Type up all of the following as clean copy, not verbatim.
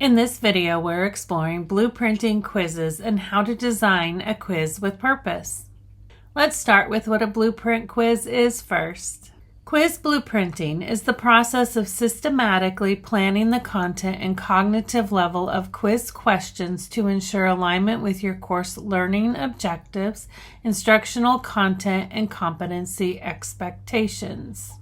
In this video, we're exploring blueprinting quizzes and how to design a quiz with purpose. Let's start with what a blueprint quiz is first. Quiz blueprinting is the process of systematically planning the content and cognitive level of quiz questions to ensure alignment with your course learning objectives, instructional content, and competency expectations.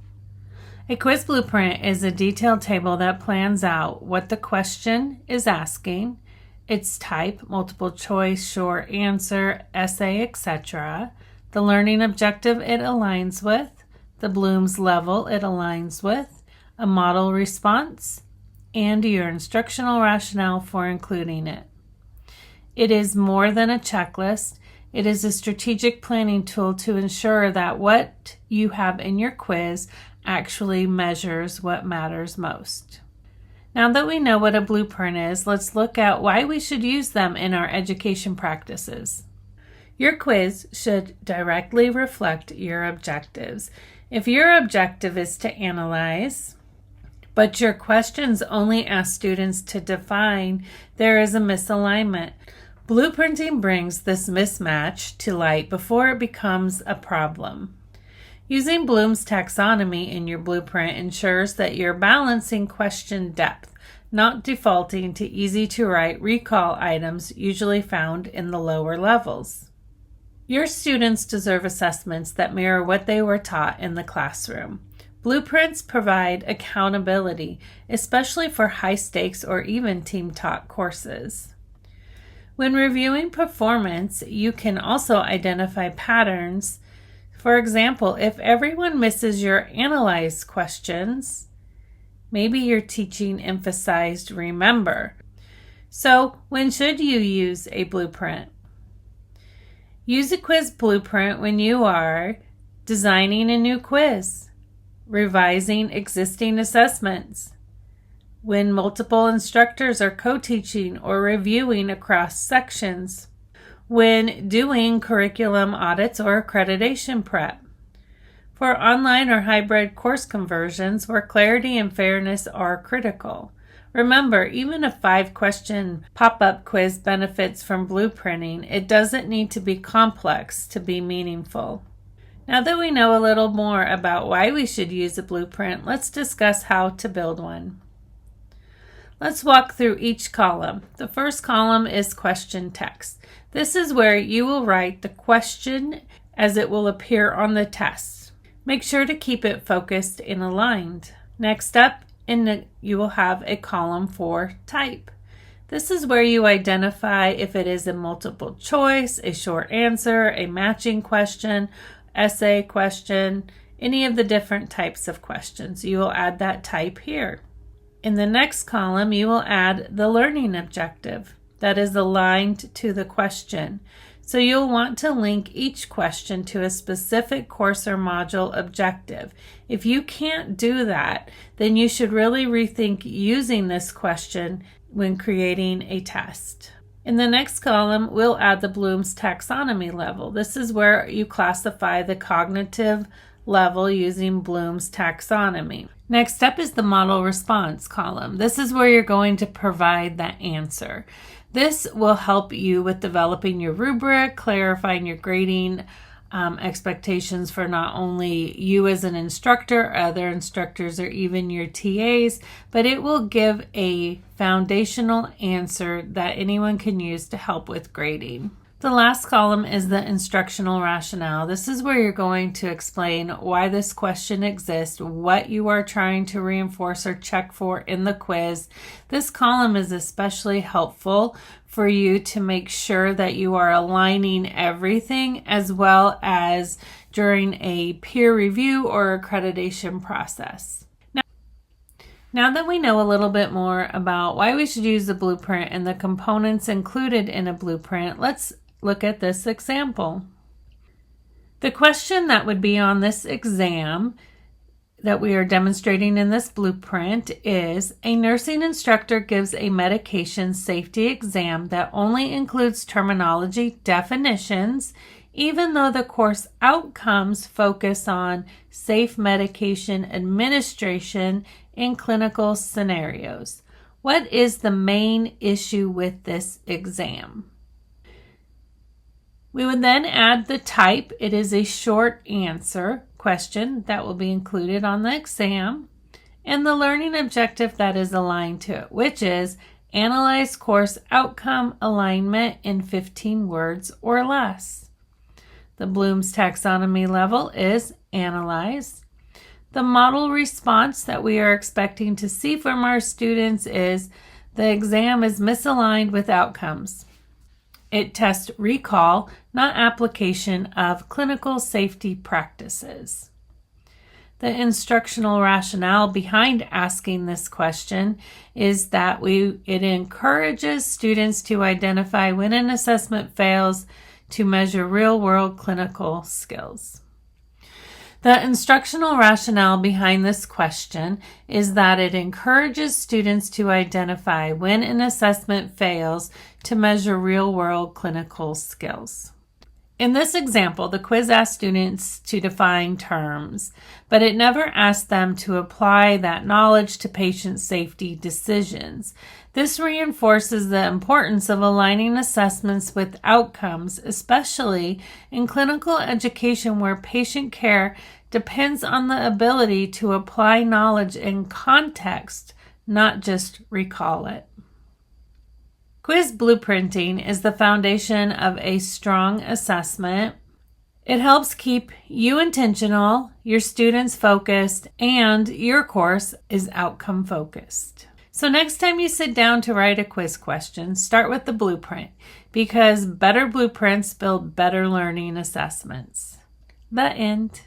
A quiz blueprint is a detailed table that plans out what the question is asking, its type, multiple choice, short answer, essay, etc., the learning objective it aligns with, the Bloom's level it aligns with, a model response, and your instructional rationale for including it. It is more than a checklist. It is a strategic planning tool to ensure that what you have in your quiz actually measures what matters most. Now that we know what a blueprint is, let's look at why we should use them in our education practices. Your quiz should directly reflect your objectives. If your objective is to analyze, but your questions only ask students to define, there is a misalignment. Blueprinting brings this mismatch to light before it becomes a problem. Using Bloom's taxonomy in your blueprint ensures that you're balancing question depth, not defaulting to easy-to-write recall items usually found in the lower levels. Your students deserve assessments that mirror what they were taught in the classroom. Blueprints provide accountability, especially for high-stakes or even team-taught courses. When reviewing performance, you can also identify patterns. For example, if everyone misses your analyze questions, maybe your teaching emphasized remember. So, when should you use a blueprint? Use a quiz blueprint when you are designing a new quiz, revising existing assessments, when multiple instructors are co-teaching or reviewing across sections, when doing curriculum audits or accreditation prep, for online or hybrid course conversions where clarity and fairness are critical. Remember, even a 5-question pop-up quiz benefits from blueprinting. It doesn't need to be complex to be meaningful. Now that we know a little more about why we should use a blueprint, let's discuss how to build one. Let's walk through each column. The first column is question text. This is where you will write the question as it will appear on the test. Make sure to keep it focused and aligned. Next up, you will have a column for type. This is where you identify if it is a multiple choice, a short answer, a matching question, essay question, any of the different types of questions. You will add that type here. In the next column, you will add the learning objective that is aligned to the question. So you'll want to link each question to a specific course or module objective. If you can't do that, then you should really rethink using this question when creating a test. In the next column, we'll add the Bloom's taxonomy level. This is where you classify the cognitive level using Bloom's taxonomy. Next up is the model response column. This is where you're going to provide the answer. This will help you with developing your rubric, clarifying your grading expectations for not only you as an instructor, other instructors, or even your TAs, but it will give a foundational answer that anyone can use to help with grading. The last column is the instructional rationale. This is where you're going to explain why this question exists, what you are trying to reinforce or check for in the quiz. This column is especially helpful for you to make sure that you are aligning everything as well as during a peer review or accreditation process. Now that we know a little bit more about why we should use the blueprint and the components included in a blueprint, let's look at this example. The question that would be on this exam that we are demonstrating in this blueprint is: a nursing instructor gives a medication safety exam that only includes terminology definitions, even though the course outcomes focus on safe medication administration in clinical scenarios. What is the main issue with this exam? We would then add the type. It is a short answer question that will be included on the exam, and the learning objective that is aligned to it, which is analyze course outcome alignment in 15 words or less. The Bloom's taxonomy level is analyze. The model response that we are expecting to see from our students is the exam is misaligned with outcomes. It tests recall, not application of clinical safety practices. The instructional rationale behind asking this question is that it encourages students to identify when an assessment fails to measure real-world clinical skills. The instructional rationale behind this question is that it encourages students to identify when an assessment fails to measure real-world clinical skills. In this example, the quiz asked students to define terms, but it never asked them to apply that knowledge to patient safety decisions. This reinforces the importance of aligning assessments with outcomes, especially in clinical education where patient care depends on the ability to apply knowledge in context, not just recall it. Quiz blueprinting is the foundation of a strong assessment. It helps keep you intentional, your students focused, and your course is outcome focused. So next time you sit down to write a quiz question, start with the blueprint, because better blueprints build better learning assessments. The end.